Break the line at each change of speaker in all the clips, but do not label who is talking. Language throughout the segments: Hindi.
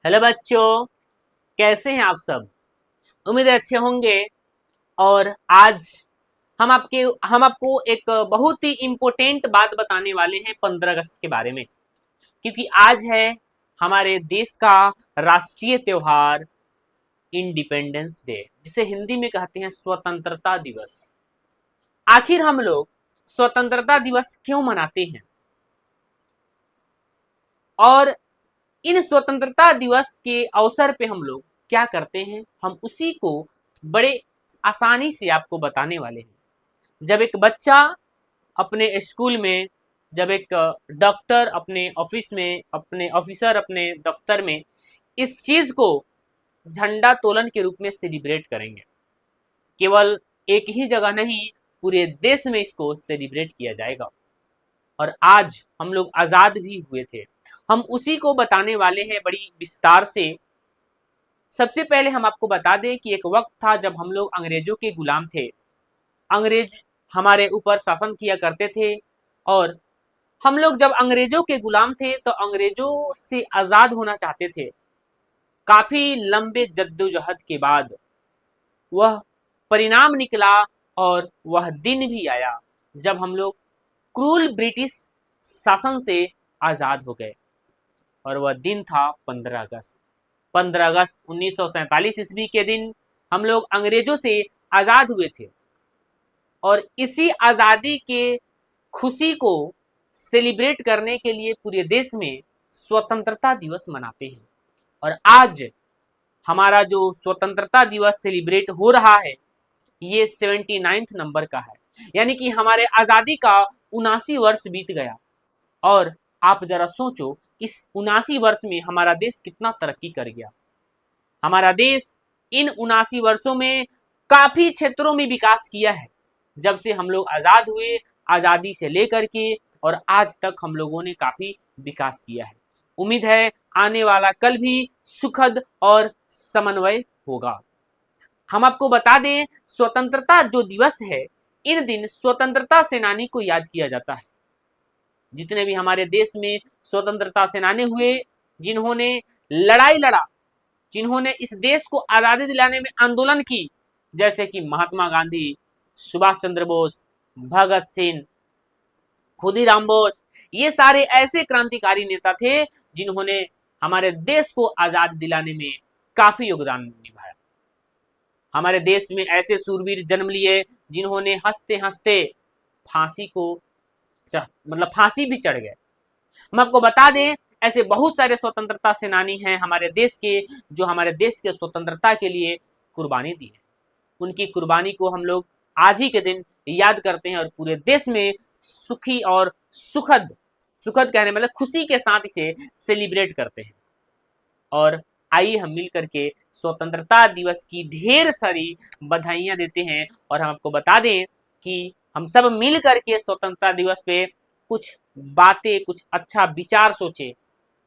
हेलो बच्चों, कैसे हैं आप सब। उम्मीद है अच्छे होंगे। और आज हम आपको एक बहुत ही इम्पोर्टेंट बात बताने वाले हैं 15 अगस्त के बारे में। क्योंकि आज है हमारे देश का राष्ट्रीय त्योहार इंडिपेंडेंस डे, जिसे हिंदी में कहते हैं स्वतंत्रता दिवस। आखिर हम लोग स्वतंत्रता दिवस क्यों मनाते हैं और इन स्वतंत्रता दिवस के अवसर पे हम लोग क्या करते हैं, हम उसी को बड़े आसानी से आपको बताने वाले हैं। जब एक बच्चा अपने स्कूल में, जब एक डॉक्टर अपने ऑफिस में, अपने ऑफिसर अपने दफ्तर में इस चीज को झंडा तोलन के रूप में सेलिब्रेट करेंगे, केवल एक ही जगह नहीं, पूरे देश में इसको सेलिब्रेट किया जाएगा। और आज हम लोग आजाद भी हुए थे, हम उसी को बताने वाले हैं बड़ी विस्तार से। सबसे पहले हम आपको बता दें कि एक वक्त था जब हम लोग अंग्रेजों के गुलाम थे। अंग्रेज हमारे ऊपर शासन किया करते थे और हम लोग जब अंग्रेजों के गुलाम थे तो अंग्रेजों से आजाद होना चाहते थे। काफी लंबे जद्दोजहद के बाद वह परिणाम निकला और वह दिन भी आया जब हम लोग क्रूर ब्रिटिश शासन से आजाद हो गए। और वह दिन था 15 अगस्त। 15 अगस्त 1947 ईस्वी के दिन हम लोग अंग्रेजों से आजाद हुए थे। और इसी आजादी के खुशी को सेलिब्रेट करने के लिए पूरे देश में स्वतंत्रता दिवस मनाते हैं। और आज हमारा जो स्वतंत्रता दिवस सेलिब्रेट हो रहा है ये 79 नंबर का है, यानी कि हमारे आजादी का 79 वर्ष बीत गया। और आप जरा सोचो, इस 79 वर्ष में हमारा देश कितना तरक्की कर गया। हमारा देश इन 79 वर्षों में काफी क्षेत्रों में विकास किया है। जब से हम लोग आजाद हुए, आजादी से लेकर के और आज तक हम लोगों ने काफी विकास किया है। उम्मीद है आने वाला कल भी सुखद और समन्वय होगा। हम आपको बता दें, स्वतंत्रता जो दिवस है, इन दिन स्वतंत्रता सेनानी को याद किया जाता है। जितने भी हमारे देश में स्वतंत्रता सेनानी हुए, जिन्होंने लड़ाई लड़ा, जिन्होंने इस देश को आजादी दिलाने में आंदोलन की, जैसे कि महात्मा गांधी, सुभाष चंद्र बोस, भगत सिंह, खुदीराम बोस, ये सारे ऐसे क्रांतिकारी नेता थे जिन्होंने हमारे देश को आजाद दिलाने में काफी योगदान निभाया। हमारे देश में ऐसे सूरवीर जन्म लिए जिन्होंने हंसते हंसते फांसी को फांसी भी चढ़ गए। हम आपको बता दें, ऐसे बहुत सारे स्वतंत्रता सेनानी हैं हमारे देश के, जो हमारे देश के स्वतंत्रता के लिए कुर्बानी दी है। उनकी कुर्बानी को हम लोग आज ही के दिन याद करते हैं और पूरे देश में सुखी और सुखद, सुखद कहने मतलब खुशी के साथ इसे सेलिब्रेट करते हैं। और आइए हम मिल करके स्वतंत्रता दिवस की ढेर सारी बधाइयां देते हैं। और हम आपको बता दें कि हम सब मिल करके स्वतंत्रता दिवस पे कुछ बातें, कुछ अच्छा विचार सोचे,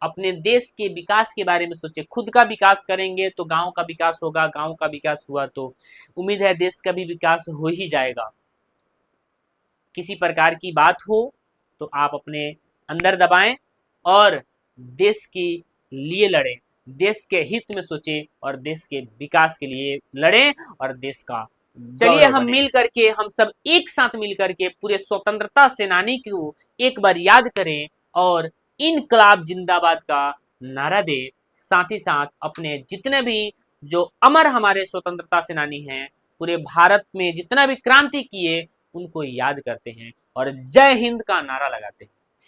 अपने देश के विकास के बारे में सोचे। खुद का विकास करेंगे तो गांव का विकास होगा, गांव का विकास हुआ तो उम्मीद है देश का भी विकास हो ही जाएगा। किसी प्रकार की बात हो तो आप अपने अंदर दबाएं और देश के लिए लड़ें, देश के हित में सोचें और देश के विकास के लिए लड़ें और देश का। चलिए हम मिल करके, हम सब एक साथ मिल करके पूरे स्वतंत्रता सेनानी को एक बार याद करें और इनकलाब जिंदाबाद का नारा दें। साथ ही साथ अपने जितने भी जो अमर हमारे स्वतंत्रता सेनानी हैं, पूरे भारत में जितना भी क्रांति किए, उनको याद करते हैं और जय हिंद का नारा लगाते हैं।